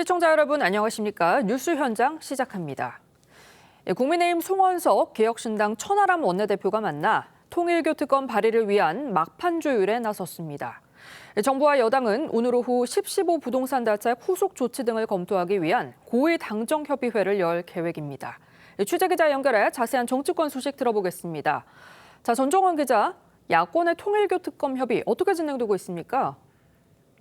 시청자 여러분 안녕하십니까? 뉴스 현장 시작합니다. 국민의힘 송원석 개혁신당 천하람 원내대표가 만나 통일교 특검 발의를 위한 막판 조율에 나섰습니다. 정부와 여당은 오늘 오후 10.15 부동산 대책 후속 조치 등을 검토하기 위한 고위 당정협의회를 열 계획입니다. 취재기자 연결해 자세한 정치권 소식 들어보겠습니다. 자, 전종원 기자, 야권의 통일교 특검 협의 어떻게 진행되고 있습니까?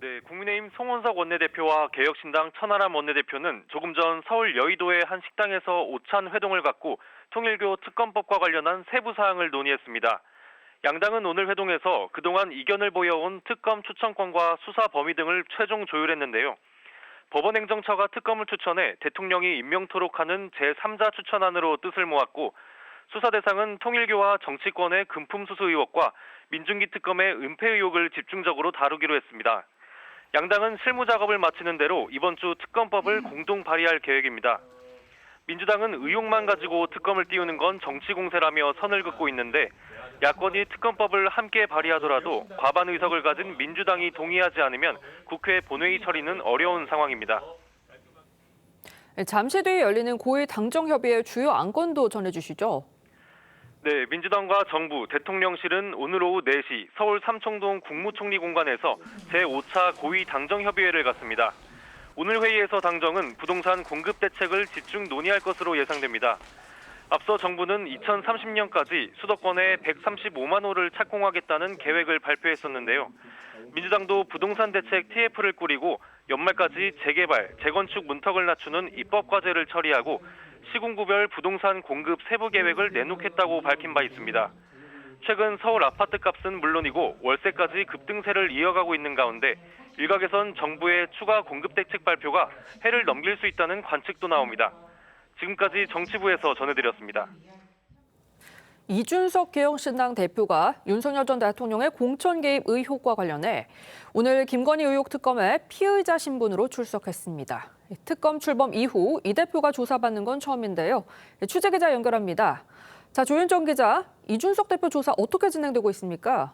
네, 국민의힘 송원석 원내대표와 개혁신당 천하람 원내대표는 조금 전 서울 여의도의 한 식당에서 오찬 회동을 갖고 통일교 특검법과 관련한 세부 사항을 논의했습니다. 양당은 오늘 회동에서 그동안 이견을 보여온 특검 추천권과 수사 범위 등을 최종 조율했는데요. 법원행정처가 특검을 추천해 대통령이 임명토록 하는 제3자 추천안으로 뜻을 모았고, 수사 대상은 통일교와 정치권의 금품수수 의혹과 민중기 특검의 은폐 의혹을 집중적으로 다루기로 했습니다. 양당은 실무 작업을 마치는 대로 이번 주 특검법을 공동 발의할 계획입니다. 민주당은 의혹만 가지고 특검을 띄우는 건 정치 공세라며 선을 긋고 있는데, 야권이 특검법을 함께 발의하더라도 과반 의석을 가진 민주당이 동의하지 않으면 국회 본회의 처리는 어려운 상황입니다. 잠시 뒤에 열리는 고위 당정협의회 주요 안건도 전해주시죠. 네, 민주당과 정부, 대통령실은 오늘 오후 4시 서울 삼청동 국무총리 공간에서 제5차 고위 당정협의회를 갖습니다. 오늘 회의에서 당정은 부동산 공급 대책을 집중 논의할 것으로 예상됩니다. 앞서 정부는 2030년까지 수도권에 135만 호를 착공하겠다는 계획을 발표했었는데요. 민주당도 부동산 대책 TF를 꾸리고 연말까지 재개발, 재건축 문턱을 낮추는 입법 과제를 처리하고 시군구별 부동산 공급 세부 계획을 내놓겠다고 밝힌 바 있습니다. 최근 서울 아파트 값은 물론이고 월세까지 급등세를 이어가고 있는 가운데 일각에선 정부의 추가 공급 대책 발표가 해를 넘길 수 있다는 관측도 나옵니다. 지금까지 정치부에서 전해드렸습니다. 이준석 개혁신당 대표가 윤석열 전 대통령의 공천 개입 의혹과 관련해 오늘 김건희 의혹 특검에 피의자 신분으로 출석했습니다. 특검 출범 이후 이 대표가 조사받는 건 처음인데요. 취재기자 연결합니다. 자, 조윤정 기자, 이준석 대표 조사 어떻게 진행되고 있습니까?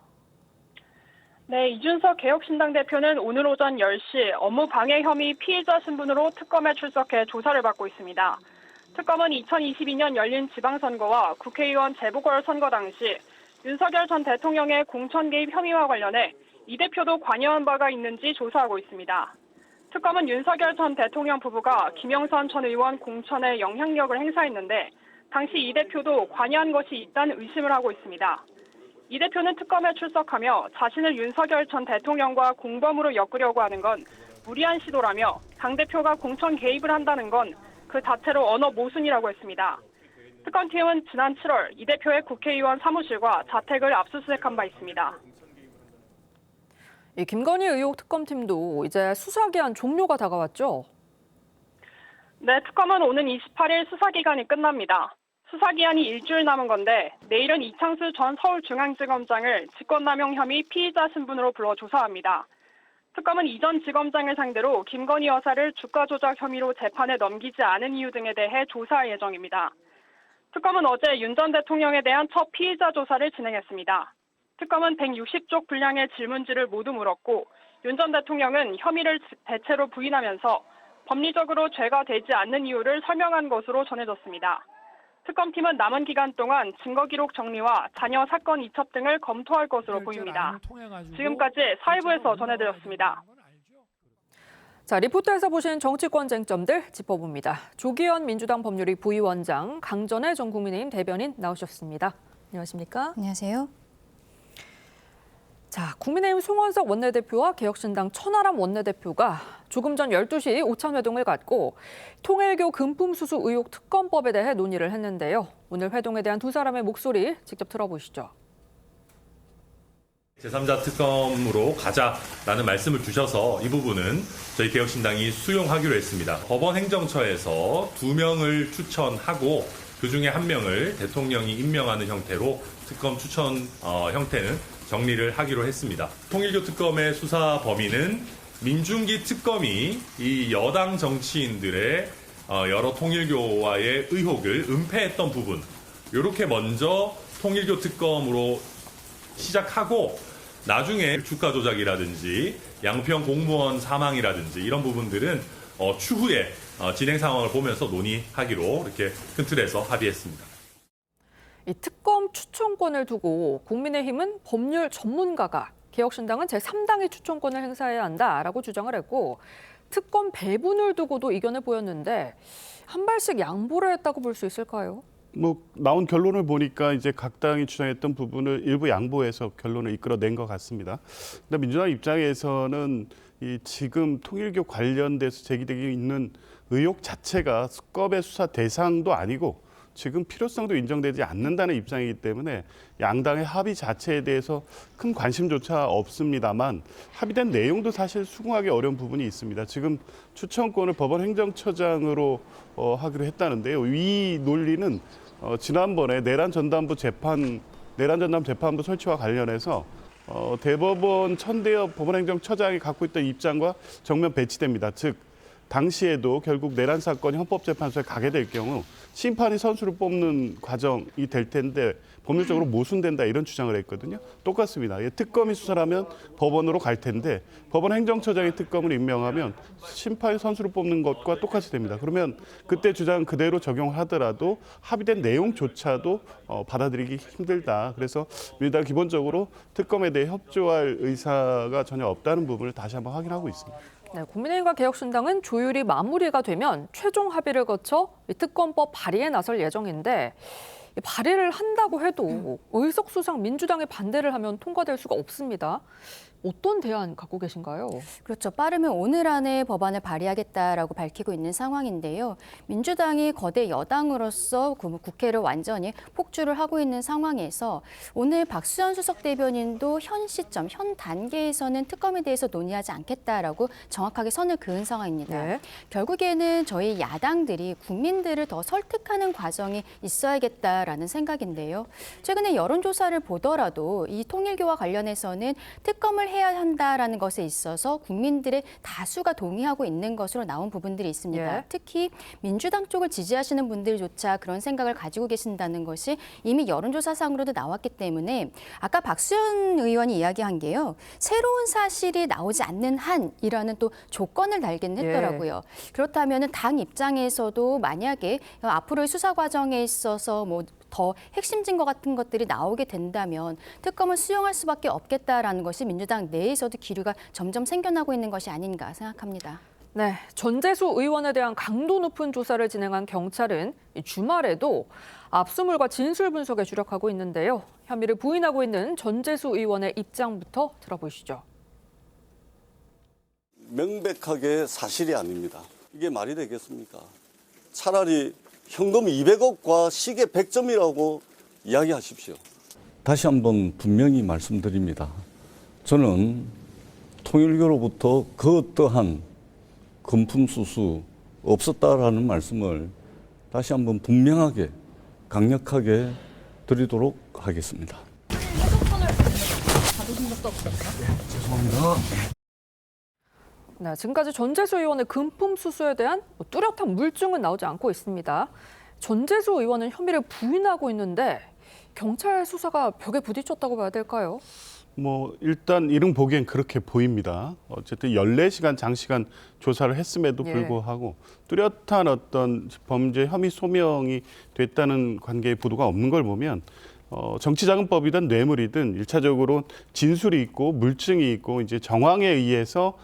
네, 이준석 개혁신당 대표는 오늘 오전 10시 업무 방해 혐의 피의자 신분으로 특검에 출석해 조사를 받고 있습니다. 특검은 2022년 열린 지방선거와 국회의원 재보궐선거 당시 윤석열 전 대통령의 공천 개입 혐의와 관련해 이 대표도 관여한 바가 있는지 조사하고 있습니다. 특검은 윤석열 전 대통령 부부가 김영선 전 의원 공천에 영향력을 행사했는데 당시 이 대표도 관여한 것이 있다는 의심을 하고 있습니다. 이 대표는 특검에 출석하며 자신을 윤석열 전 대통령과 공범으로 엮으려고 하는 건 무리한 시도라며 당대표가 공천 개입을 한다는 건 그 자체로 언어 모순이라고 했습니다. 특검팀은 지난 7월 이 대표의 국회의원 사무실과 자택을 압수수색한 바 있습니다. 김건희 의혹 특검팀도 이제 수사기한 종료가 다가왔죠? 네, 특검은 오는 28일 수사기간이 끝납니다. 수사기한이 일주일 남은 건데 내일은 이창수 전 서울중앙지검장을 직권남용 혐의 피의자 신분으로 불러 조사합니다. 특검은 이전 지검장을 상대로 김건희 여사를 주가 조작 혐의로 재판에 넘기지 않은 이유 등에 대해 조사할 예정입니다. 특검은 어제 윤 전 대통령에 대한 첫 피의자 조사를 진행했습니다. 특검은 160쪽 분량의 질문지를 모두 물었고 윤 전 대통령은 혐의를 대체로 부인하면서 법리적으로 죄가 되지 않는 이유를 설명한 것으로 전해졌습니다. 특검팀은 남은 기간 동안 증거기록 정리와 자녀 사건 이첩 등을 검토할 것으로 보입니다. 지금까지 사회부에서 전해드렸습니다. 자, 리포트에서 보신 정치권 쟁점들 짚어봅니다. 조기현 민주당 법률위 부위원장, 강전의 전 국민의힘 대변인 나오셨습니다. 안녕하십니까? 안녕하세요. 자, 국민의힘 송원석 원내대표와 개혁신당 천하람 원내대표가 조금 전 12시 오찬 회동을 갖고 통일교 금품수수 의혹 특검법에 대해 논의를 했는데요. 오늘 회동에 대한 두 사람의 목소리 직접 들어보시죠. 제3자 특검으로 가자라는 말씀을 주셔서 이 부분은 저희 개혁신당이 수용하기로 했습니다. 법원 행정처에서 2명을 추천하고 그중에 1명을 대통령이 임명하는 형태로 특검 추천 형태는 정리를 하기로 했습니다. 통일교 특검의 수사 범위는 민중기 특검이 이 여당 정치인들의 여러 통일교와의 의혹을 은폐했던 부분, 이렇게 먼저 통일교 특검으로 시작하고 나중에 주가 조작이라든지 양평 공무원 사망이라든지 이런 부분들은 추후에 진행 상황을 보면서 논의하기로 이렇게 큰 틀에서 합의했습니다. 이 특검 추천권을 두고 국민의힘은 법률 전문가가, 개혁신당은 제3당이 추천권을 행사해야 한다라고 주장을 했고, 특검 배분을 두고도 이견을 보였는데 한 발씩 양보를 했다고 볼 수 있을까요? 나온 결론을 보니까 이제 각 당이 주장했던 부분을 일부 양보해서 결론을 이끌어낸 것 같습니다. 근데 민주당 입장에서는 이 지금 통일교 관련돼서 제기되고 있는 의혹 자체가 특검의 수사 대상도 아니고 지금 필요성도 인정되지 않는다는 입장이기 때문에 양당의 합의 자체에 대해서 큰 관심조차 없습니다만, 합의된 내용도 사실 수긍하기 어려운 부분이 있습니다. 지금 추천권을 법원 행정처장으로 하기로 했다는데요. 이 논리는 지난번에 내란 전담부 재판부 설치와 관련해서 대법원 천대엽 법원행정처장이 갖고 있던 입장과 정면 배치됩니다. 즉 당시에도 결국 내란 사건이 헌법재판소에 가게 될 경우 심판이 선수를 뽑는 과정이 될 텐데 법률적으로 모순된다, 이런 주장을 했거든요. 똑같습니다. 특검이 수사를 하면 법원으로 갈 텐데 법원 행정처장이 특검을 임명하면 심판이 선수를 뽑는 것과 똑같이 됩니다. 그러면 그때 주장 그대로 적용을 하더라도 합의된 내용조차도 받아들이기 힘들다. 그래서 민주당 기본적으로 특검에 대해 협조할 의사가 전혀 없다는 부분을 다시 한번 확인하고 있습니다. 네, 국민의힘과 개혁신당은 조율이 마무리가 되면 최종 합의를 거쳐 이 특검법 발의에 나설 예정인데, 이 발의를 한다고 해도 의석수상 민주당이 반대를 하면 통과될 수가 없습니다. 어떤 대안 갖고 계신가요? 그렇죠. 빠르면 오늘 안에 법안을 발의하겠다라고 밝히고 있는 상황인데요. 민주당이 거대 여당으로서 국회를 완전히 폭주를 하고 있는 상황에서 오늘 박수현 수석 대변인도 현 시점, 현 단계에서는 특검에 대해서 논의하지 않겠다라고 정확하게 선을 그은 상황입니다. 네. 결국에는 저희 야당들이 국민들을 더 설득하는 과정이 있어야겠다라는 생각인데요. 최근에 여론조사를 보더라도 이 통일교와 관련해서는 특검을 해야 한다라는 것에 있어서 국민들의 다수가 동의하고 있는 것으로 나온 부분들이 있습니다. 예. 특히 민주당 쪽을 지지하시는 분들조차 그런 생각을 가지고 계신다는 것이 이미 여론조사상으로도 나왔기 때문에 아까 박수현 의원이 이야기한 게요. 새로운 사실이 나오지 않는 한이라는 또 조건을 달긴 했더라고요. 그렇다면 당 입장에서도 만약에 앞으로의 수사 과정에 있어서 더 핵심 증거 같은 것들이 나오게 된다면 특검을 수용할 수밖에 없겠다라는 것이 민주당 내에서도 기류가 점점 생겨나고 있는 것이 아닌가 생각합니다. 네, 전재수 의원에 대한 강도 높은 조사를 진행한 경찰은 주말에도 압수물과 진술 분석에 주력하고 있는데요. 혐의를 부인하고 있는 전재수 의원의 입장부터 들어보시죠. 명백하게 사실이 아닙니다. 이게 말이 되겠습니까? 차라리 현금 200억과 시계 100점이라고 이야기하십시오. 다시 한번 분명히 말씀드립니다. 저는 통일교로부터 그 어떠한 금품 수수 없었다라는 말씀을 다시 한번 분명하게 강력하게 드리도록 하겠습니다. 네, 지금까지 전재수 의원의 금품 수수에 대한 뚜렷한 물증은 나오지 않고 있습니다. 전재수 의원은 혐의를 부인하고 있는데 경찰 수사가 벽에 부딪혔다고 봐야 될까요? 일단 이름 보기엔 그렇게 보입니다. 어쨌든 14시간 장시간 조사를 했음에도 불구하고 뚜렷한 어떤 범죄 혐의 소명이 됐다는 관계의 보도가 없는 걸 보면 정치자금법이든 뇌물이든 일차적으로 진술이 있고 물증이 있고 이제 정황에 의해서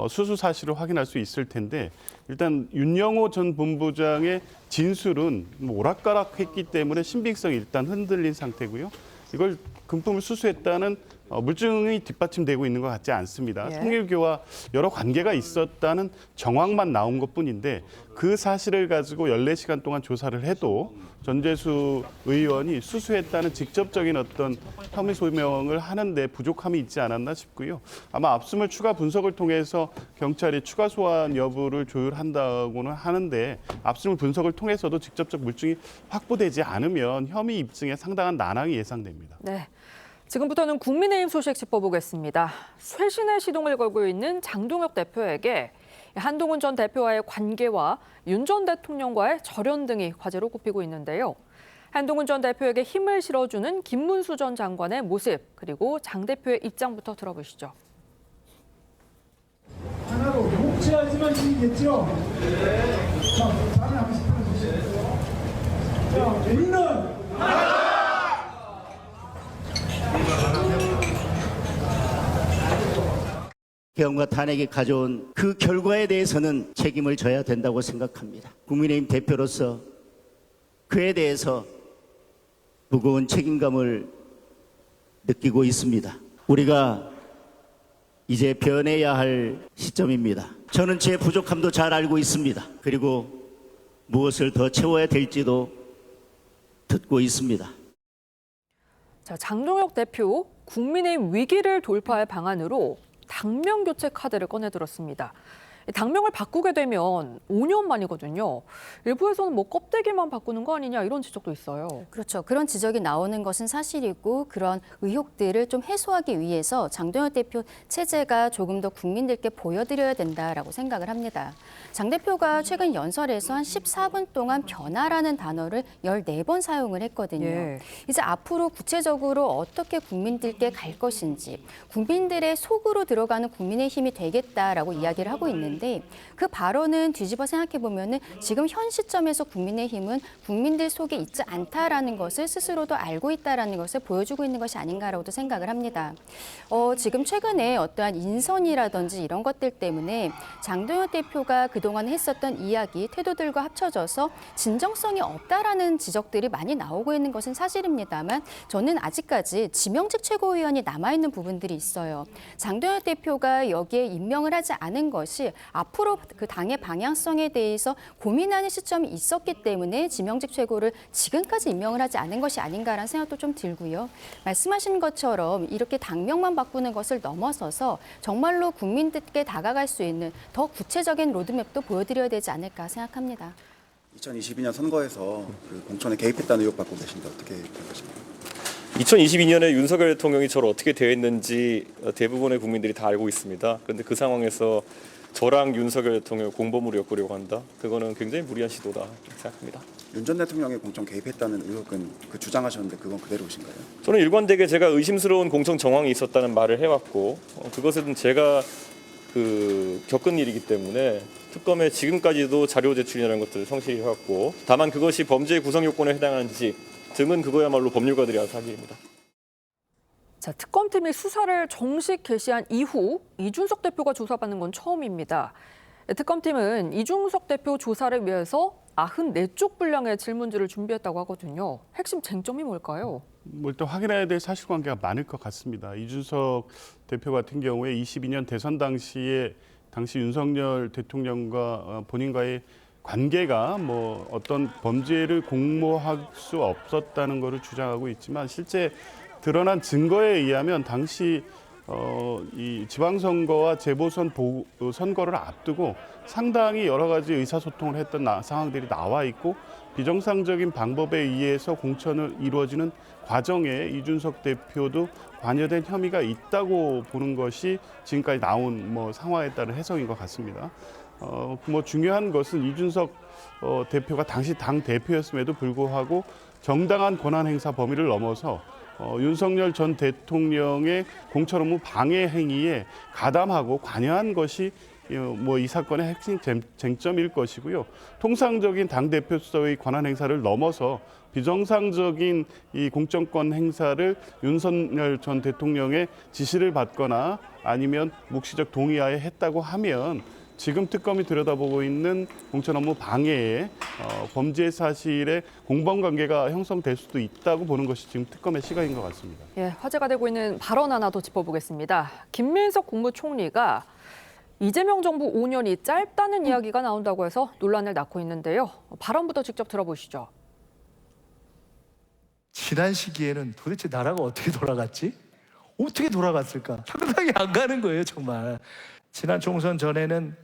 수수 사실을 확인할 수 있을 텐데, 일단 윤영호 전 본부장의 진술은 오락가락했기 때문에 신빙성이 일단 흔들린 상태고요. 이걸 금품을 수수했다는 물증이 뒷받침되고 있는 것 같지 않습니다. 통일교와 여러 관계가 있었다는 정황만 나온 것뿐인데 그 사실을 가지고 14시간 동안 조사를 해도 전재수 의원이 수수했다는 직접적인 어떤 혐의 소명을 하는데 부족함이 있지 않았나 싶고요. 아마 압수물 추가 분석을 통해서 경찰이 추가 소환 여부를 조율한다고는 하는데 압수물 분석을 통해서도 직접적 물증이 확보되지 않으면 혐의 입증에 상당한 난항이 예상됩니다. 네. 지금부터는 국민의힘 소식 짚어보겠습니다. 쇄신의 시동을 걸고 있는 장동혁 대표에게 한동훈 전 대표와의 관계와 윤 전 대통령과의 절연 등이 과제로 꼽히고 있는데요. 한동훈 전 대표에게 힘을 실어주는 김문수 전 장관의 모습, 그리고 장 대표의 입장부터 들어보시죠. 하나로 구체하지마시겠죠? 자, 자리 한 번씩 들어주시고요. 자, 우리는 개헌과 탄핵이 가져온 그 결과에 대해서는 책임을 져야 된다고 생각합니다. 국민의힘 대표로서 그에 대해서 무거운 책임감을 느끼고 있습니다. 우리가 이제 변해야 할 시점입니다. 저는 제 부족함도 잘 알고 있습니다. 그리고 무엇을 더 채워야 될지도 듣고 있습니다. 자, 장동혁 대표, 국민의힘 위기를 돌파할 방안으로 당명 교체 카드를 꺼내들었습니다. 당명을 바꾸게 되면 5년 만이거든요. 일부에서는 뭐 껍데기만 바꾸는 거 아니냐 이런 지적도 있어요. 그렇죠. 그런 지적이 나오는 것은 사실이고 그런 의혹들을 좀 해소하기 위해서 장동혁 대표 체제가 조금 더 국민들께 보여드려야 된다라고 생각을 합니다. 장 대표가 최근 연설에서 한 14분 동안 변화라는 단어를 14번 사용을 했거든요. 예. 이제 앞으로 구체적으로 어떻게 국민들께 갈 것인지 국민들의 속으로 들어가는 국민의힘이 되겠다라고 이야기를 하고 있는데 그 발언은 뒤집어 생각해 보면은 지금 현 시점에서 국민의힘은 국민들 속에 있지 않다라는 것을 스스로도 알고 있다라는 것을 보여주고 있는 것이 아닌가라고도 생각을 합니다. 지금 최근에 어떠한 인선이라든지 이런 것들 때문에 장동혁 대표가 그동안 했었던 이야기, 태도들과 합쳐져서 진정성이 없다라는 지적들이 많이 나오고 있는 것은 사실입니다만 저는 아직까지 지명직 최고위원이 남아있는 부분들이 있어요. 장동혁 대표가 여기에 임명을 하지 않은 것이 앞으로 그 당의 방향성에 대해서 고민하는 시점이 있었기 때문에 지명직 최고를 지금까지 임명을 하지 않은 것이 아닌가라는 생각도 좀 들고요. 말씀하신 것처럼 이렇게 당명만 바꾸는 것을 넘어서서 정말로 국민들께 다가갈 수 있는 더 구체적인 로드맵도 보여드려야 되지 않을까 생각합니다. 2022년 선거에서 그 공천에 개입했다는 의혹 받고 계신데 어떻게 생각하십니까? 2022년에 윤석열 대통령이 저를 어떻게 대했는지 대부분의 국민들이 다 알고 있습니다. 그런데 그 상황에서 저랑 윤석열 대통령을 공범으로 엮으려고 한다? 그거는 굉장히 무리한 시도다 생각합니다. 윤 전 대통령이 공천 개입했다는 의혹은 주장하셨는데 그건 그대로신가요? 저는 일관되게 제가 의심스러운 공천 정황이 있었다는 말을 해왔고 그것은 제가 겪은 일이기 때문에 특검에 지금까지도 자료 제출이라는 것들을 성실히 해왔고 다만 그것이 범죄의 구성 요건에 해당하는지 등은 그거야말로 법률가들이 알아서 할 일입니다. 자, 특검팀이 수사를 정식 개시한 이후 이준석 대표가 조사받는 건 처음입니다. 특검팀은 이준석 대표 조사를 위해서 94쪽 분량의 질문지를 준비했다고 하거든요. 핵심 쟁점이 뭘까요? 일단 확인해야 될 사실관계가 많을 것 같습니다. 이준석 대표 같은 경우에 22년 대선 당시 윤석열 대통령과 본인과의 관계가 뭐 어떤 범죄를 공모할 수 없었다는 것을 주장하고 있지만 실제 드러난 증거에 의하면 당시 이 지방선거와 재보선 선거를 앞두고 상당히 여러 가지 의사소통을 했던 상황들이 나와 있고 비정상적인 방법에 의해서 공천을 이루어지는 과정에 이준석 대표도 관여된 혐의가 있다고 보는 것이 지금까지 나온 상황에 따른 해석인 것 같습니다. 중요한 것은 이준석 대표가 당시 당 대표였음에도 불구하고 정당한 권한 행사 범위를 넘어서 윤석열 전 대통령의 공천 업무 방해 행위에 가담하고 관여한 것이 이 사건의 핵심 쟁점일 것이고요. 통상적인 당대표로서의 권한 행사를 넘어서 비정상적인 이 공천권 행사를 윤석열 전 대통령의 지시를 받거나 아니면 묵시적 동의하에 했다고 하면 지금 특검이 들여다보고 있는 공천 업무 방해에 범죄 사실의 공범관계가 형성될 수도 있다고 보는 것이 지금 특검의 시각인 것 같습니다. 예, 화제가 되고 있는 발언 하나 더 짚어보겠습니다. 김민석 국무총리가 이재명 정부 5년이 짧다는 이야기가 나온다고 해서 논란을 낳고 있는데요. 발언부터 직접 들어보시죠. 지난 시기에는 도대체 나라가 어떻게 돌아갔지? 어떻게 돌아갔을까? 상상이 안 가는 거예요, 정말. 지난 총선 전에는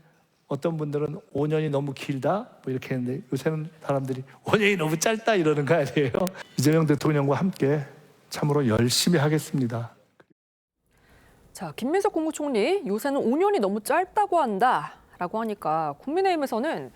어떤 분들은 5년이 너무 길다 뭐 이렇게 했는데 요새는 사람들이 5년이 너무 짧다 이러는 거 아니에요? 이재명 대통령과 함께 참으로 열심히 하겠습니다. 자, 김민석 국무총리 요새는 5년이 너무 짧다고 한다라고 하니까 국민의힘에서는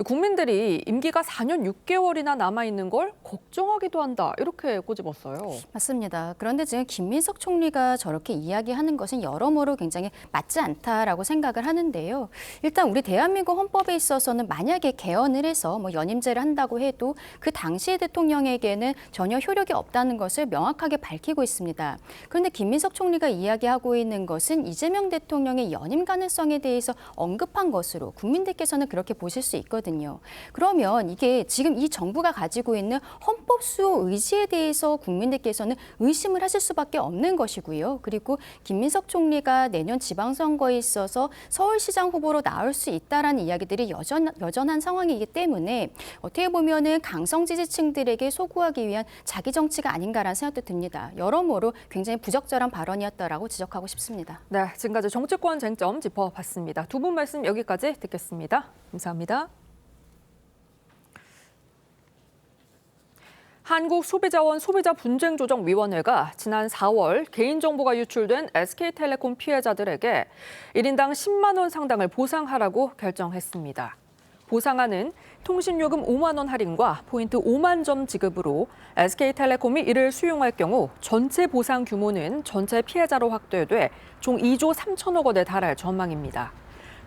국민들이 임기가 4년 6개월이나 남아있는 걸 걱정하기도 한다. 이렇게 꼬집었어요. 맞습니다. 그런데 지금 김민석 총리가 저렇게 이야기하는 것은 여러모로 굉장히 맞지 않다라고 생각을 하는데요. 일단 우리 대한민국 헌법에 있어서는 만약에 개헌을 해서 연임제를 한다고 해도 그 당시 대통령에게는 전혀 효력이 없다는 것을 명확하게 밝히고 있습니다. 그런데 김민석 총리가 이야기하고 있는 것은 이재명 대통령의 연임 가능성에 대해서 언급한 것으로 국민들께서는 그렇게 보실 수 있거든요. 그러면 이게 지금 이 정부가 가지고 있는 헌법 수호 의지에 대해서 국민들께서는 의심을 하실 수밖에 없는 것이고요. 그리고 김민석 총리가 내년 지방선거에 있어서 서울시장 후보로 나올 수 있다라는 이야기들이 여전한 상황이기 때문에 어떻게 보면은 강성 지지층들에게 소구하기 위한 자기 정치가 아닌가라는 생각도 듭니다. 여러모로 굉장히 부적절한 발언이었다라고 지적하고 싶습니다. 네, 지금까지 정치권 쟁점 짚어봤습니다. 두 분 말씀 여기까지 듣겠습니다. 감사합니다. 한국소비자원 소비자분쟁조정위원회가 지난 4월 개인정보가 유출된 SK텔레콤 피해자들에게 1인당 10만 원 상당을 보상하라고 결정했습니다. 보상안은 통신요금 5만 원 할인과 포인트 5만 점 지급으로 SK텔레콤이 이를 수용할 경우 전체 보상 규모는 전체 피해자로 확대돼 총 2조 3천억 원에 달할 전망입니다.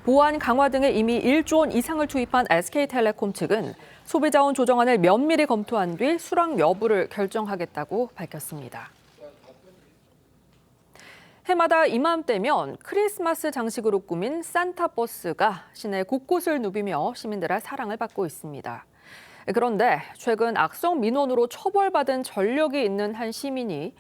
보안 강화 등에 이미 1조 원 이상을 투입한 SK텔레콤 측은 소비자원 조정안을 면밀히 검토한 뒤 수락 여부를 결정하겠다고 밝혔습니다. 해마다 이맘때면 크리스마스 장식으로 꾸민 산타버스가 시내 곳곳을 누비며 시민들의 사랑을 받고 있습니다. 그런데 최근 악성 민원으로 처벌받은 전력이 있는 한 시민이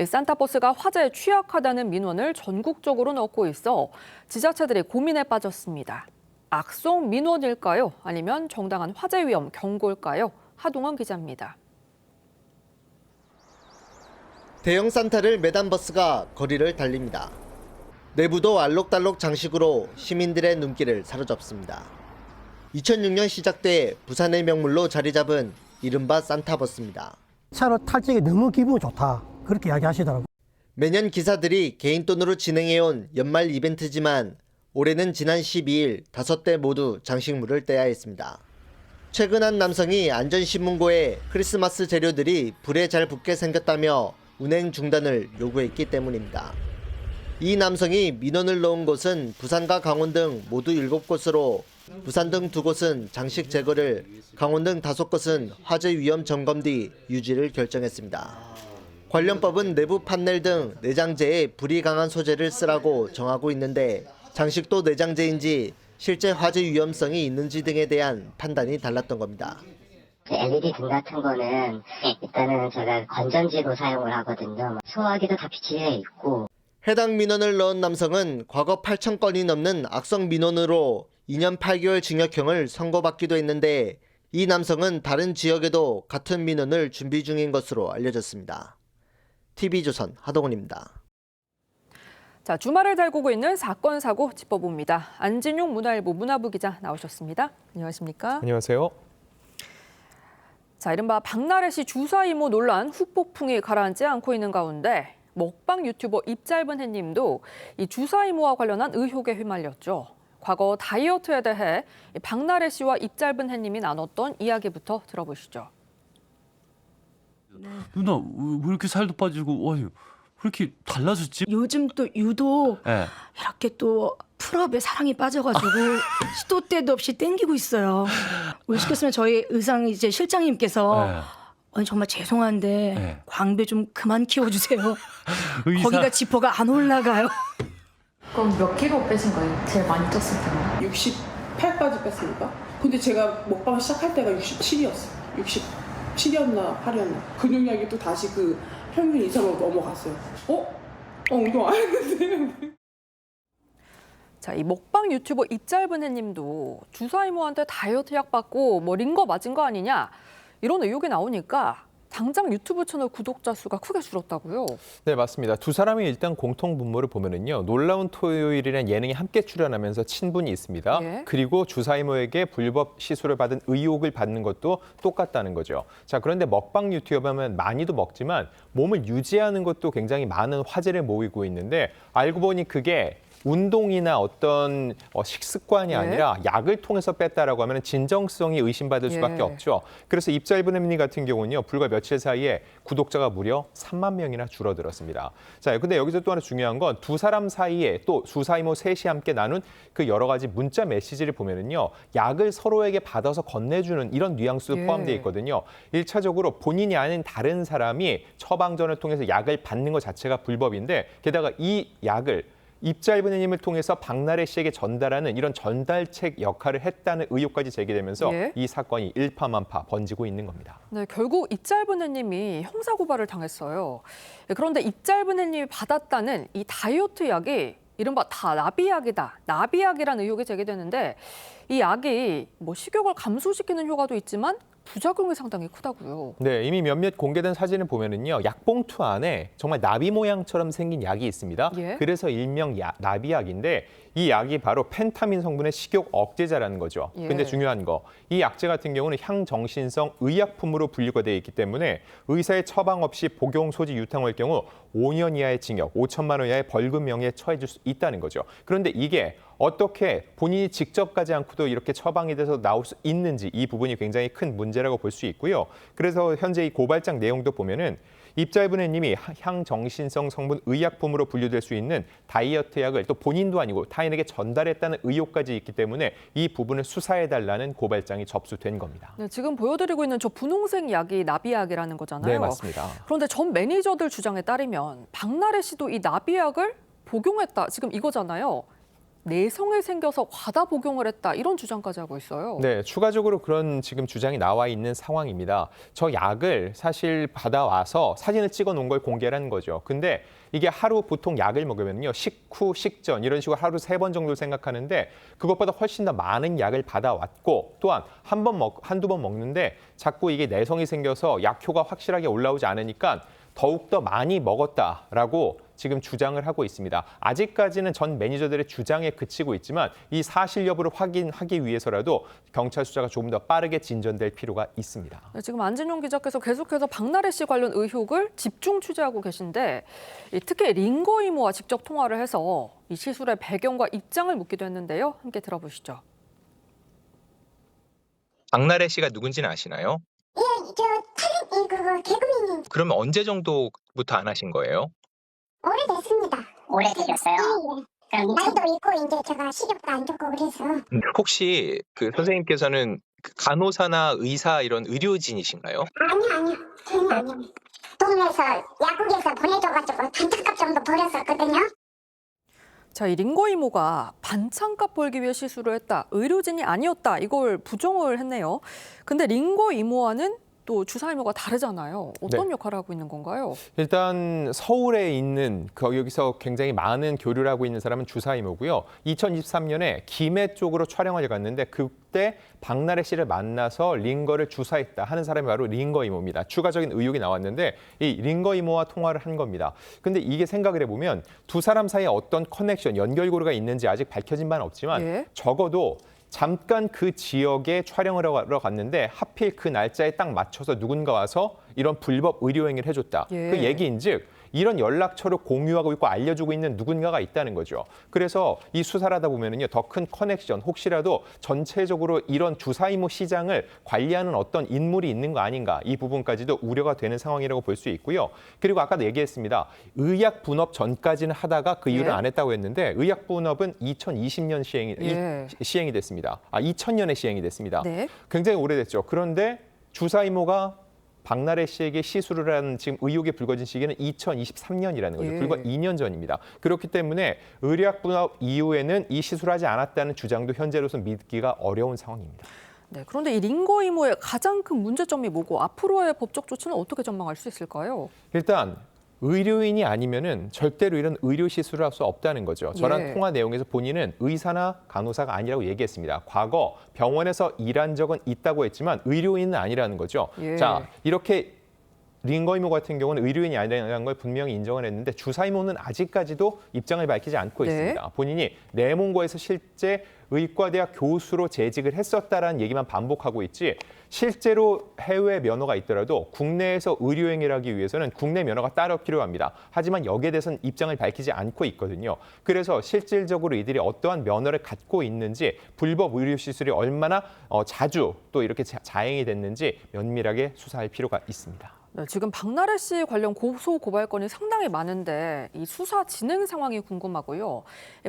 산타버스가 화재에 취약하다는 민원을 전국적으로 넣고 있어 지자체들이 고민에 빠졌습니다. 악성 민원일까요? 아니면 정당한 화재 위험 경고일까요? 하동원 기자입니다. 대형 산타를 매단 버스가 거리를 달립니다. 내부도 알록달록 장식으로 시민들의 눈길을 사로잡습니다. 2006년 시작돼 부산의 명물로 자리 잡은 이른바 산타버스입니다. 차로 탈 적에 너무 기분이 좋다. 그렇게 이야기하시더라고요. 매년 기사들이 개인 돈으로 진행해온 연말 이벤트지만 올해는 지난 12일 5대 모두 장식물을 떼야 했습니다. 최근 한 남성이 안전신문고에 크리스마스 재료들이 불에 잘 붙게 생겼다며 운행 중단을 요구했기 때문입니다. 이 남성이 민원을 넣은 곳은 부산과 강원 등 모두 7곳으로 부산 등 2곳은 장식 제거를, 강원 등 5곳은 화재 위험 점검 뒤 유지를 결정했습니다. 관련 법은 내부 판넬 등 내장재에 불이 강한 소재를 쓰라고 정하고 있는데 장식도 내장재인지 실제 화재 위험성이 있는지 등에 대한 판단이 달랐던 겁니다. LED 등 같은 거는 일단은 제가 건전지로 사용을 하거든요. 소화기도 다 비치되어 있고. 해당 민원을 넣은 남성은 과거 8천 건이 넘는 악성 민원으로 2년 8개월 징역형을 선고받기도 했는데 이 남성은 다른 지역에도 같은 민원을 준비 중인 것으로 알려졌습니다. TV조선 하동훈입니다. 자, 주말을 달구고 있는 사건 사고 짚어봅니다. 안진용 문화일보 문화부 기자 나오셨습니다. 안녕하십니까? 안녕하세요. 자, 이른바 박나래 씨 주사 이모 논란 후폭풍이 가라앉지 않고 있는 가운데 먹방 유튜버 입짧은 해님도 이 주사 이모와 관련한 의혹에 휘말렸죠. 과거 다이어트에 대해 박나래 씨와 입짧은 해님이 나눴던 이야기부터 들어보시죠. 누나 왜 이렇게 살도 빠지고 왜 이렇게 달라졌지? 요즘 또 유독 이렇게 또 풀업에 사랑이 빠져가지고 시도 때도 없이 땡기고 있어요. 왜 시켰으면 저희 의상 이제 실장님께서 정말 죄송한데 광배 좀 그만 키워주세요. 거기가 지퍼가 안 올라가요. 그럼 몇 킬로 빼신 거예요? 제일 많이 쪘을 때는? 68까지 뺐습니까? 근데 제가 먹방 시작할 때가 67이었어요. 67이었나 8이었나. 근육량이 또 다시 그 평균 이상으로 넘어갔어요. 운동 안 했는데. 자, 이 먹방 유튜버 입짧은 해님도 주사 이모한테 다이어트 약 받고 링거 맞은 거 아니냐 이런 의혹이 나오니까 당장 유튜브 채널 구독자 수가 크게 줄었다고요? 네, 맞습니다. 두 사람이 일단 공통 분모를 보면은요. 놀라운 토요일이라는 예능에 함께 출연하면서 친분이 있습니다. 그리고 주사 이모에게 불법 시술을 받은 의혹을 받는 것도 똑같다는 거죠. 자, 그런데 먹방 유튜버면 많이도 먹지만 몸을 유지하는 것도 굉장히 많은 화제를 모이고 있는데 알고 보니 그게 운동이나 어떤 식습관이 아니라 약을 통해서 뺐다라고 하면 진정성이 의심받을 수밖에 없죠. 그래서 입짧은 같은 경우는요, 불과 며칠 사이에 구독자가 무려 3만 명이나 줄어들었습니다. 자, 근데 여기서 또 하나 중요한 건 두 사람 사이에 또 주사이모 셋이 함께 나눈 그 여러 가지 문자 메시지를 보면은요, 약을 서로에게 받아서 건네주는 이런 뉘앙스도 포함되어 있거든요. 1차적으로 본인이 아닌 다른 사람이 처방전을 통해서 약을 받는 것 자체가 불법인데, 게다가 이 약을 입짧은 애님을 통해서 박나래 씨에게 전달하는 이런 전달책 역할을 했다는 의혹까지 제기되면서 이 사건이 일파만파 번지고 있는 겁니다. 네, 결국 입짧은 애님이 형사고발을 당했어요. 그런데 입짧은 애님이 받았다는 이 다이어트 약이 이른바 다 나비약이다, 나비약이라는 의혹이 제기되는데, 이 약이 뭐 식욕을 감소시키는 효과도 있지만 부작용이 상당히 크다고요. 네, 이미 몇몇 공개된 사진을 보면은요, 약봉투 안에 정말 나비 모양처럼 생긴 약이 있습니다. 그래서 일명 나비약인데, 이 약이 바로 펜타민 성분의 식욕 억제자라는 거죠. 근데 중요한 거, 이 약제 같은 경우는 향정신성 의약품으로 분류가 되어 있기 때문에 의사의 처방 없이 복용, 소지, 유통할 경우 5년 이하의 징역, 5천만 원 이하의 벌금형에 처해질 수 있다는 거죠. 그런데 이게 어떻게 본인이 직접 가지 않고도 이렇게 처방이 돼서 나올 수 있는지, 이 부분이 굉장히 큰 문제라고 볼 수 있고요. 그래서 현재 이 고발장 내용도 보면은 입짧은 애님이 향정신성 성분 의약품으로 분류될 수 있는 다이어트 약을 또 본인도 아니고 타인에게 전달했다는 의혹까지 있기 때문에 이 부분을 수사해달라는 고발장이 접수된 겁니다. 네, 지금 보여드리고 있는 저 분홍색 약이 나비약이라는 거잖아요. 네, 맞습니다. 그런데 전 매니저들 주장에 따르면 박나래 씨도 이 나비약을 복용했다, 지금 이거잖아요. 내성이 생겨서 과다 복용을 했다, 이런 주장까지 하고 있어요. 네, 추가적으로 그런 지금 주장이 나와 있는 상황입니다. 저 약을 사실 받아와서 사진을 찍어 놓은 걸 공개를 한 거죠. 근데 이게 하루 보통 약을 먹으면요, 식후, 식전 이런 식으로 하루 3번 정도 생각하는데, 그것보다 훨씬 더 많은 약을 받아왔고, 또한 한두 번 먹는데 자꾸 이게 내성이 생겨서 약효가 확실하게 올라오지 않으니까 더욱더 많이 먹었다라고 지금 주장을 하고 있습니다. 아직까지는 전 매니저들의 주장에 그치고 있지만 이 사실 여부를 확인하기 위해서라도 경찰 수사가 조금 더 빠르게 진전될 필요가 있습니다. 네, 지금 안진용 기자께서 계속해서 박나래 씨 관련 의혹을 집중 취재하고 계신데, 특히 링거 이모와 직접 통화를 해서 이 시술의 배경과 입장을 묻기도 했는데요. 함께 들어보시죠. 박나래 씨가 누군지는 아시나요? 예, 그거 개그맨님. 그러면 언제 정도부터 안 하신 거예요? 오래됐습니다. 오래되셨어요? 예. 나이도 있고 이제 제가 시력도 안 좋고 그래서. 혹시 그 선생님께서는 그 간호사나 의사 이런 의료진이신가요? 아니요. 저는 아니요. 동네에서 약국에서 보내줘가지고 반찬값 정도 벌였었거든요. 자, 이 링거 이모가 반찬값 벌기 위해 시술을 했다, 의료진이 아니었다, 이걸 부정을 했네요. 근데 링거 이모와는 또 주사 이모가 다르잖아요. 어떤 역할을 하고 있는 건가요? 일단 서울에 있는 여기서 굉장히 많은 교류를 하고 있는 사람은 주사 이모고요. 2023년에 김해 쪽으로 촬영을 갔는데 그때 박나래 씨를 만나서 링거를 주사했다 하는 사람이 바로 링거 이모입니다. 추가적인 의혹이 나왔는데 이 링거 이모와 통화를 한 겁니다. 근데 이게 생각을 해보면 두 사람 사이에 어떤 커넥션, 연결고리가 있는지 아직 밝혀진 바는 없지만 적어도 잠깐 그 지역에 촬영을 하러 갔는데 하필 그 날짜에 딱 맞춰서 누군가 와서 이런 불법 의료행위를 해줬다. 그 얘기인즉 이런 연락처를 공유하고 있고 알려주고 있는 누군가가 있다는 거죠. 그래서 이 수사를 하다 보면은요, 더 큰 커넥션, 혹시라도 전체적으로 이런 주사이모 시장을 관리하는 어떤 인물이 있는 거 아닌가, 이 부분까지도 우려가 되는 상황이라고 볼 수 있고요. 그리고 아까도 얘기했습니다. 의약 분업 전까지는 하다가 그 이유를 안 했다고 했는데 의약 분업은 2020년 시행이 됐습니다. 2000년에 시행이 됐습니다. 굉장히 오래됐죠. 그런데 주사이모가 박나래 씨에게 시술을 한 지금 의혹이 불거진 시기는 2023년이라는 거죠. 불과 2년 전입니다. 그렇기 때문에 의료약 분업 이후에는 이 시술하지 않았다는 주장도 현재로서는 믿기가 어려운 상황입니다. 네, 그런데 이 링거 이모의 가장 큰 문제점이 뭐고 앞으로의 법적 조치는 어떻게 전망할 수 있을까요? 일단 의료인이 아니면은 절대로 이런 의료 시술을 할 수 없다는 거죠. 저랑 통화 내용에서 본인은 의사나 간호사가 아니라고 얘기했습니다. 과거 병원에서 일한 적은 있다고 했지만 의료인은 아니라는 거죠. 자, 이렇게 링거 이모 같은 경우는 의료인이 아니라는 걸 분명히 인정을 했는데 주사 이모는 아직까지도 입장을 밝히지 않고 있습니다. 본인이 내몽고에서 실제 의과대학 교수로 재직을 했었다라는 얘기만 반복하고 있지 실제로 해외 면허가 있더라도 국내에서 의료행위를 하기 위해서는 국내 면허가 따로 필요합니다. 하지만 여기에 대해서는 입장을 밝히지 않고 있거든요. 그래서 실질적으로 이들이 어떠한 면허를 갖고 있는지 불법 의료 시술이 얼마나 자주 또 이렇게 자행이 됐는지 면밀하게 수사할 필요가 있습니다. 네, 지금 박나래 씨 관련 고소 고발 건이 상당히 많은데 이 수사 진행 상황이 궁금하고요.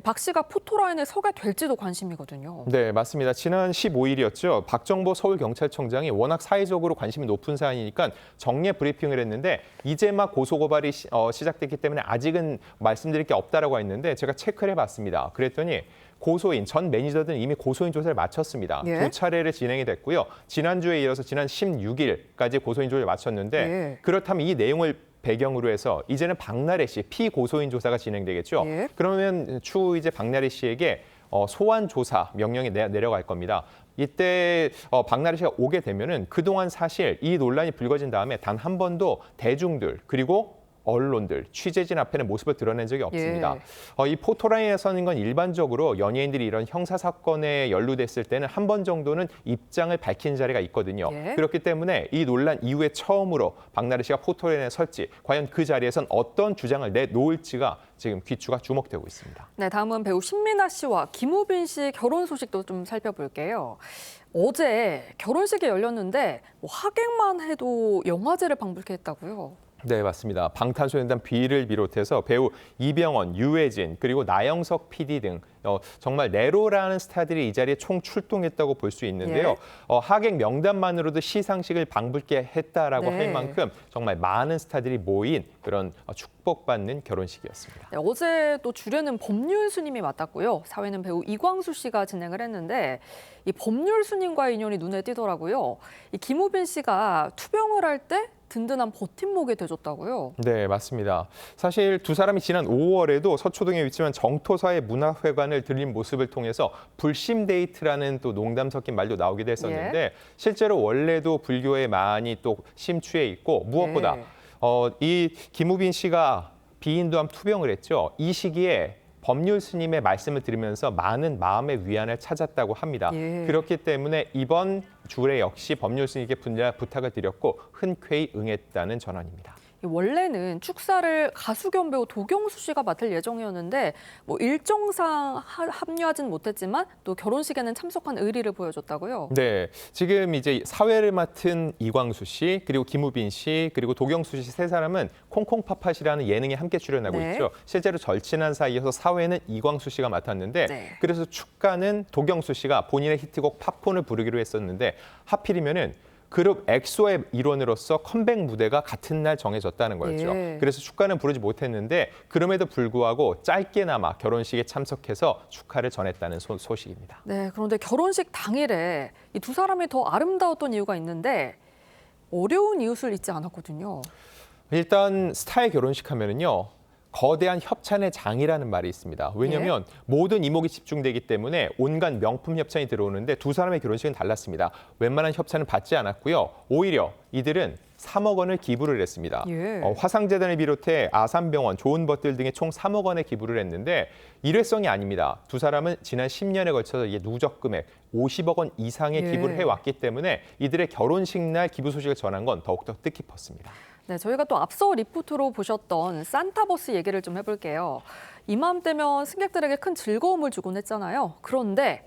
박 씨가 포토라인에 서게 될지도 관심이거든요. 네, 맞습니다. 지난 15일이었죠. 박정보 서울경찰청장이 워낙 사회적으로 관심이 높은 사안이니까 정례 브리핑을 했는데 이제 막 고소 고발이 시작됐기 때문에 아직은 말씀드릴 게 없다라고 했는데 제가 체크를 해봤습니다. 그랬더니 고소인, 전 매니저들은 이미 고소인 조사를 마쳤습니다. 예? 2차례를 진행이 됐고요. 지난주에 이어서 지난 16일까지 고소인 조사를 마쳤는데 예. 그렇다면 이 내용을 배경으로 해서 이제는 박나래 씨 피고소인 조사가 진행되겠죠. 예? 그러면 추후 이제 박나래 씨에게 소환 조사 명령이 내려갈 겁니다. 이때 박나래 씨가 오게 되면은 그동안 사실 이 논란이 불거진 다음에 단 한 번도 대중들 그리고 언론들, 취재진 앞에는 모습을 드러낸 적이 없습니다. 이 포토라인에 서는 건 일반적으로 연예인들이 이런 형사사건에 연루됐을 때는 한 번 정도는 입장을 밝힌 자리가 있거든요. 그렇기 때문에 이 논란 이후에 처음으로 박나래 씨가 포토라인에 설지, 과연 그 자리에선 어떤 주장을 내놓을지가 지금 귀추가 주목되고 있습니다. 네, 다음은 배우 신민아 씨와 김우빈 씨 결혼 소식도 좀 살펴볼게요. 어제 결혼식이 열렸는데 하객만 해도 영화제를 방불케 했다고요? 네, 맞습니다. 방탄소년단 B를 비롯해서 배우 이병헌, 유해진, 그리고 나영석 PD 등 정말 네로라는 스타들이 이 자리에 총 출동했다고 볼 수 있는데요. 하객 명단만으로도 시상식을 방불케 했다라고 할 만큼 정말 많은 스타들이 모인 그런 축복받는 결혼식이었습니다. 네, 어제 또 주례는 법률 스님이 맡았고요. 사회는 배우 이광수 씨가 진행을 했는데 이 법률 스님과의 인연이 눈에 띄더라고요. 이 김우빈 씨가 투병을 할 때 든든한 버팀목이 돼줬다고요? 네, 맞습니다. 사실 두 사람이 지난 5월에도 서초동에 위치한 정토사의 문화회관을 들린 모습을 통해서 불심 데이트라는 또 농담 섞인 말도 나오기도 했었는데 실제로 원래도 불교에 많이 또 심취해 있고 무엇보다 이 김우빈 씨가 비인도암 투병을 했죠. 이 시기에 법률 스님의 말씀을 들으면서 많은 마음의 위안을 찾았다고 합니다. 그렇기 때문에 이번 주례 역시 법률 스님께 부탁을 드렸고 흔쾌히 응했다는 전언입니다. 원래는 축사를 가수 겸 배우 도경수 씨가 맡을 예정이었는데 뭐 일정상 합류하진 못했지만 또 결혼식에는 참석한 의리를 보여줬다고요? 네, 지금 이제 사회를 맡은 이광수 씨, 그리고 김우빈 씨, 그리고 도경수 씨 세 사람은 콩콩팥팥이라는 예능에 함께 출연하고 있죠. 실제로 절친한 사이여서 사회는 이광수 씨가 맡았는데 그래서 축가는 도경수 씨가 본인의 히트곡 팝콘을 부르기로 했었는데 하필이면은 그룹 엑소의 일원으로서 컴백 무대가 같은 날 정해졌다는 거였죠. 그래서 축가는 부르지 못했는데 그럼에도 불구하고 짧게나마 결혼식에 참석해서 축하를 전했다는 소식입니다. 네, 그런데 결혼식 당일에 이 두 사람이 더 아름다웠던 이유가 있는데 어려운 이웃을 잊지 않았거든요. 일단 스타의 결혼식 하면은요. 거대한 협찬의 장이라는 말이 있습니다. 왜냐하면 모든 이목이 집중되기 때문에 온갖 명품 협찬이 들어오는데 두 사람의 결혼식은 달랐습니다. 웬만한 협찬은 받지 않았고요. 오히려 이들은 3억 원을 기부를 했습니다. 화상재단을 비롯해 아산병원, 좋은벗들 등의 총 3억 원의 기부를 했는데 일회성이 아닙니다. 두 사람은 지난 10년에 걸쳐서 이게 누적 금액 50억 원 이상의 기부를 해왔기 때문에 이들의 결혼식 날 기부 소식을 전한 건 더욱더 뜻깊었습니다. 네, 저희가 또 앞서 리포트로 보셨던 산타버스 얘기를 좀 해볼게요. 이맘때면 승객들에게 큰 즐거움을 주곤 했잖아요. 그런데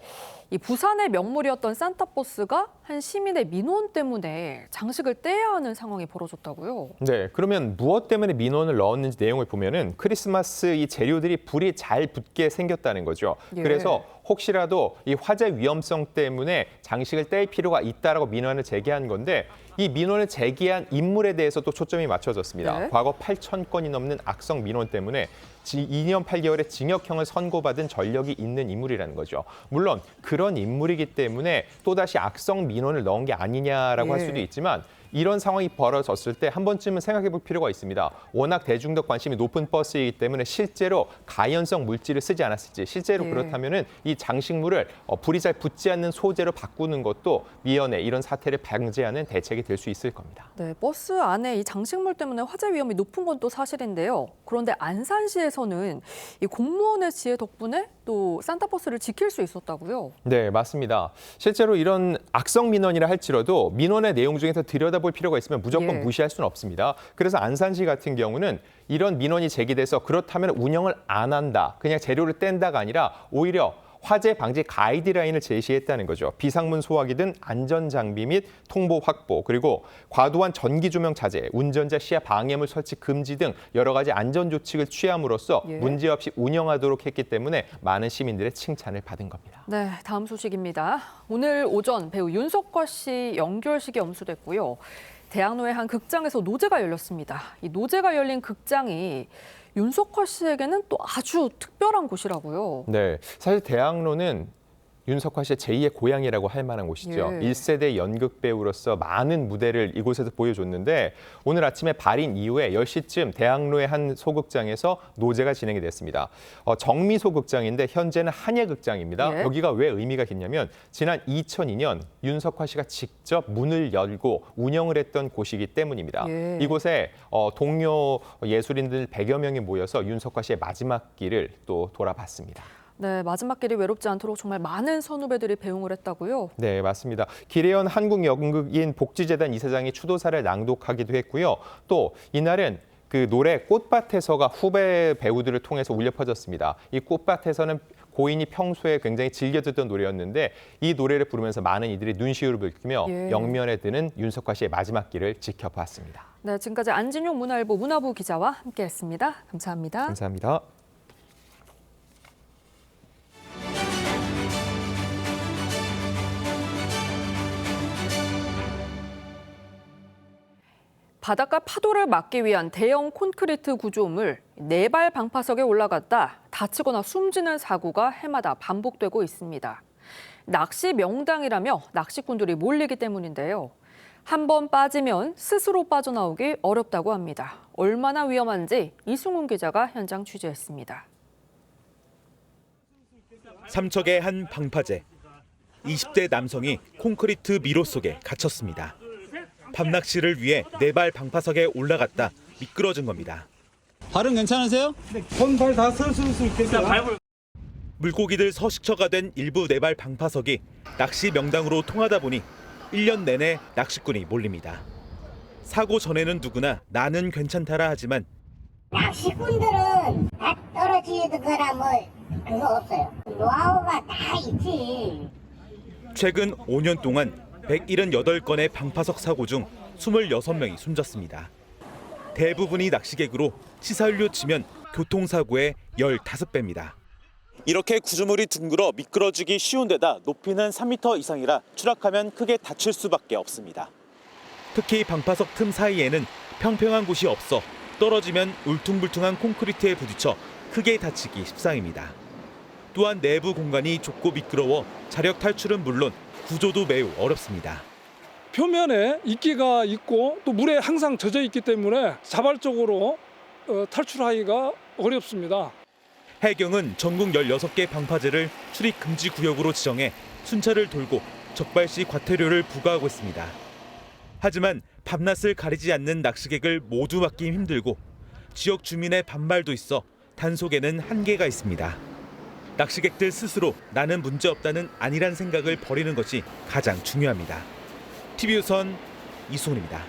이 부산의 명물이었던 산타버스가 한 시민의 민원 때문에 장식을 떼야 하는 상황이 벌어졌다고요? 네, 그러면 무엇 때문에 민원을 넣었는지 내용을 보면은 크리스마스 이 재료들이 불이 잘 붙게 생겼다는 거죠. 그래서 혹시라도 이 화재 위험성 때문에 장식을 뗄 필요가 있다라고 민원을 제기한 건데 이 민원을 제기한 인물에 대해서 또 초점이 맞춰졌습니다. 과거 8천 건이 넘는 악성 민원 때문에 2년 8개월의 징역형을 선고받은 전력이 있는 인물이라는 거죠. 물론 그런 인물이기 때문에 또다시 악성 민원을 넣은 게 아니냐라고 할 수도 있지만 이런 상황이 벌어졌을 때 한 번쯤은 생각해 볼 필요가 있습니다. 워낙 대중적 관심이 높은 버스이기 때문에 실제로 가연성 물질을 쓰지 않았을지, 실제로 그렇다면은 이 장식물을 불이 잘 붙지 않는 소재로 바꾸는 것도 미연에 이런 사태를 방지하는 대책이 될 수 있을 겁니다. 네, 버스 안에 이 장식물 때문에 화재 위험이 높은 건 또 사실인데요. 그런데 안산시에서는 이 공무원의 지혜 덕분에 또 산타버스를 지킬 수 있었다고요? 네, 맞습니다. 실제로 이런 악성 민원이라 할지라도 민원의 내용 중에서 들여다볼 필요가 있으면 무조건 무시할 수는 없습니다. 그래서 안산시 같은 경우는 이런 민원이 제기돼서 그렇다면 운영을 안 한다, 그냥 재료를 뗀다가 아니라 오히려 화재 방지 가이드라인을 제시했다는 거죠. 비상문 소화기 등 안전장비 및 통보 확보, 그리고 과도한 전기 조명 자제, 운전자 시야 방해물 설치 금지 등 여러 가지 안전 조치를 취함으로써 문제없이 운영하도록 했기 때문에 많은 시민들의 칭찬을 받은 겁니다. 네, 다음 소식입니다. 오늘 오전 배우 윤석화 씨 연결식이 엄수됐고요. 대학로의 한 극장에서 노제가 열렸습니다. 이 노제가 열린 극장이 윤석화 씨에게는 또 아주 특별한 곳이라고요. 네, 사실 대학로는 윤석화 씨의 제2의 고향이라고 할 만한 곳이죠. 1세대 연극 배우로서 많은 무대를 이곳에서 보여줬는데 오늘 아침에 발인 이후에 10시쯤 대학로의 한 소극장에서 노제가 진행이 됐습니다. 정미 소극장인데 현재는 한예극장입니다. 여기가 왜 의미가 있냐면 지난 2002년 윤석화 씨가 직접 문을 열고 운영을 했던 곳이기 때문입니다. 이곳에 동료 예술인들 100여 명이 모여서 윤석화 씨의 마지막 길을 또 돌아봤습니다. 네, 마지막 길이 외롭지 않도록 정말 많은 선후배들이 배웅을 했다고요? 네, 맞습니다. 기래연 한국연극인 복지재단 이사장이 추도사를 낭독하기도 했고요. 또 이날은 그 노래 꽃밭에서가 후배 배우들을 통해서 울려 퍼졌습니다. 이 꽃밭에서는 고인이 평소에 굉장히 즐겨 듣던 노래였는데 이 노래를 부르면서 많은 이들이 눈시울을 붉히며 영면에 드는 윤석화 씨의 마지막 길을 지켜봤습니다. 네, 지금까지 안진용 문화일보 문화부 기자와 함께했습니다. 감사합니다. 감사합니다. 바닷가 파도를 막기 위한 대형 콘크리트 구조물 4발 방파석에 올라갔다 다치거나 숨지는 사고가 해마다 반복되고 있습니다. 낚시 명당이라며 낚시꾼들이 몰리기 때문인데요. 한 번 빠지면 스스로 빠져나오기 어렵다고 합니다. 얼마나 위험한지 이승훈 기자가 현장 취재했습니다. 삼척의 한 방파제. 20대 남성이 콘크리트 미로 속에 갇혔습니다. 밤낚시를 위해 4발 방파석에 올라갔다 미끄러진 겁니다. 발은 괜찮으세요? 네, 손발 다 쓸 수 있겠어요? 물고기들 서식처가 된 일부 4발 방파석이 낚시 명당으로 통하다 보니 1년 내내 낚시꾼이 몰립니다. 사고 전에는 누구나 나는 괜찮다라 하지만 낚시꾼들은 다 떨어지거나 뭐 그거 없어요. 노하우가 다 있지. 최근 5년 동안 178건의 방파석 사고 중 26명이 숨졌습니다. 대부분이 낚시객으로 시사율로 치면 교통사고의 15배입니다. 이렇게 구조물이 둥글어 미끄러지기 쉬운 데다 높이는 3m 이상이라 추락하면 크게 다칠 수밖에 없습니다. 특히 방파석 틈 사이에는 평평한 곳이 없어 떨어지면 울퉁불퉁한 콘크리트에 부딪혀 크게 다치기 십상입니다. 또한 내부 공간이 좁고 미끄러워 자력 탈출은 물론 구조도 매우 어렵습니다. 표면에 이끼가 있고 또 물에 항상 젖어 있기 때문에 자발적으로 탈출하기가 어렵습니다. 해경은 전국 16개 방파제를 출입 금지 구역으로 지정해 순찰을 돌고 적발 시 과태료를 부과하고 있습니다. 하지만 밤낮을 가리지 않는 낚시객을 모두 막기 힘들고 지역 주민의 반발도 있어 단속에는 한계가 있습니다. 낚시객들 스스로 나는 문제없다는 안일한 생각을 버리는 것이 가장 중요합니다. TV우선 이승훈입니다.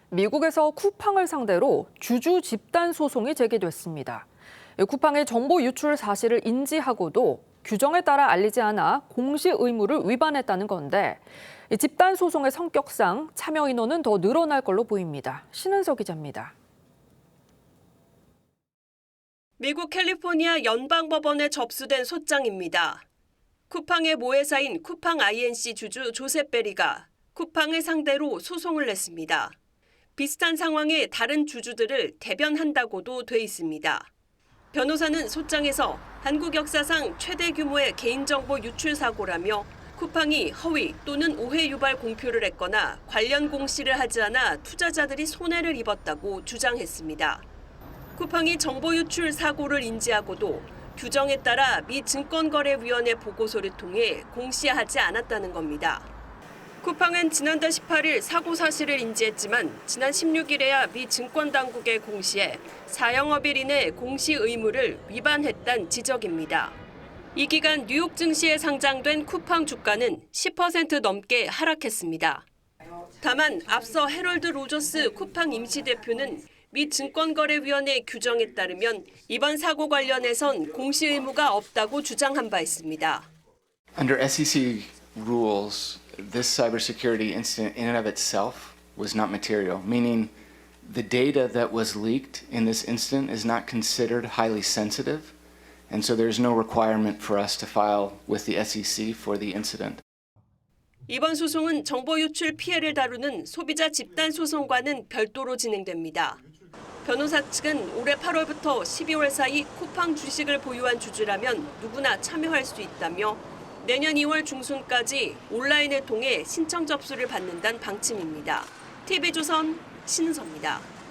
미국에서 쿠팡을 상대로 주주 집단 소송이 제기됐습니다. 쿠팡의 정보 유출 사실을 인지하고도 규정에 따라 알리지 않아 공시 의무를 위반했다는 건데 집단 소송의 성격상 참여 인원은 더 늘어날 걸로 보입니다. 신은서 기자입니다. 미국 캘리포니아 연방법원에 접수된 소장입니다. 쿠팡의 모회사인 쿠팡 INC 주주 조셉 베리가 쿠팡을 상대로 소송을 냈습니다. 비슷한 상황의 다른 주주들을 대변한다고도 돼 있습니다. 변호사는 소장에서 한국 역사상 최대 규모의 개인정보 유출 사고라며 쿠팡이 허위 또는 오해 유발 공표를 했거나 관련 공시를 하지 않아 투자자들이 손해를 입었다고 주장했습니다. 쿠팡이 정보 유출 사고를 인지하고도 규정에 따라 미 증권거래위원회 보고서를 통해 공시하지 않았다는 겁니다. 쿠팡은 지난달 18일 사고 사실을 인지했지만 지난 16일에야 미 증권당국에 공시해 사영업일 이내 공시 의무를 위반했다는 지적입니다. 이 기간 뉴욕 증시에 상장된 쿠팡 주가는 10% 넘게 하락했습니다. 다만 앞서 해럴드 로저스 쿠팡 임시대표는 미 증권거래위원회 규정에 따르면 이번 사고 관련해선 공시 의무가 없다고 주장한 바 있습니다. Under SEC rules, this cybersecurity incident in and of itself was not material, meaning the data that was leaked in this incident is not considered highly sensitive, and so there's no requirement for us to file with the SEC for the incident. 이번 소송은 정보 유출 피해를 다루는 소비자 집단 소송과는 별도로 진행됩니다. 변호사 측은 올해 8월부터 12월 사이 쿠팡 주식을 보유한 주주라면 누구나 참여할 수 있다며 내년 2월 중순까지 온라인을 통해 신청 접수를 받는다는 방침입니다. TV조선 신은서입니다.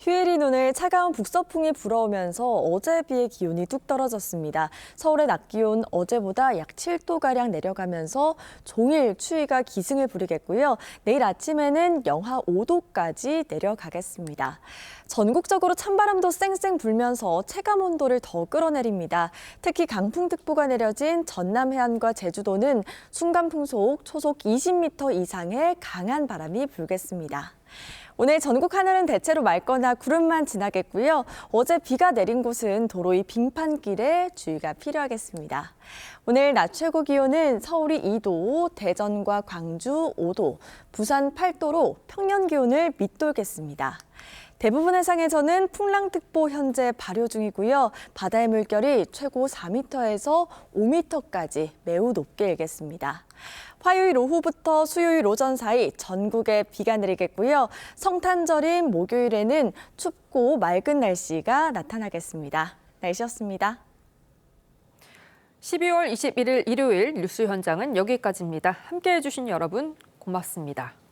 휴일인 오늘 차가운 북서풍이 불어오면서 어제에 비해 기온이 뚝 떨어졌습니다. 서울의 낮 기온 어제보다 약 7도가량 내려가면서 종일 추위가 기승을 부리겠고요. 내일 아침에는 영하 5도까지 내려가겠습니다. 전국적으로 찬바람도 쌩쌩 불면서 체감 온도를 더 끌어내립니다. 특히 강풍특보가 내려진 전남 해안과 제주도는 순간풍속 초속 20m 이상의 강한 바람이 불겠습니다. 오늘 전국 하늘은 대체로 맑거나 구름만 지나겠고요. 어제 비가 내린 곳은 도로 위 빙판길에 주의가 필요하겠습니다. 오늘 낮 최고 기온은 서울이 2도, 대전과 광주 5도, 부산 8도로 평년 기온을 밑돌겠습니다. 대부분 해상에서는 풍랑특보 현재 발효 중이고요. 바다의 물결이 최고 4m에서 5m까지 매우 높게 일겠습니다. 화요일 오후부터 수요일 오전 사이 전국에 비가 내리겠고요. 성탄절인 목요일에는 춥고 맑은 날씨가 나타나겠습니다. 날씨였습니다. 12월 21일 일요일 뉴스 현장은 여기까지입니다. 함께해 주신 여러분 고맙습니다.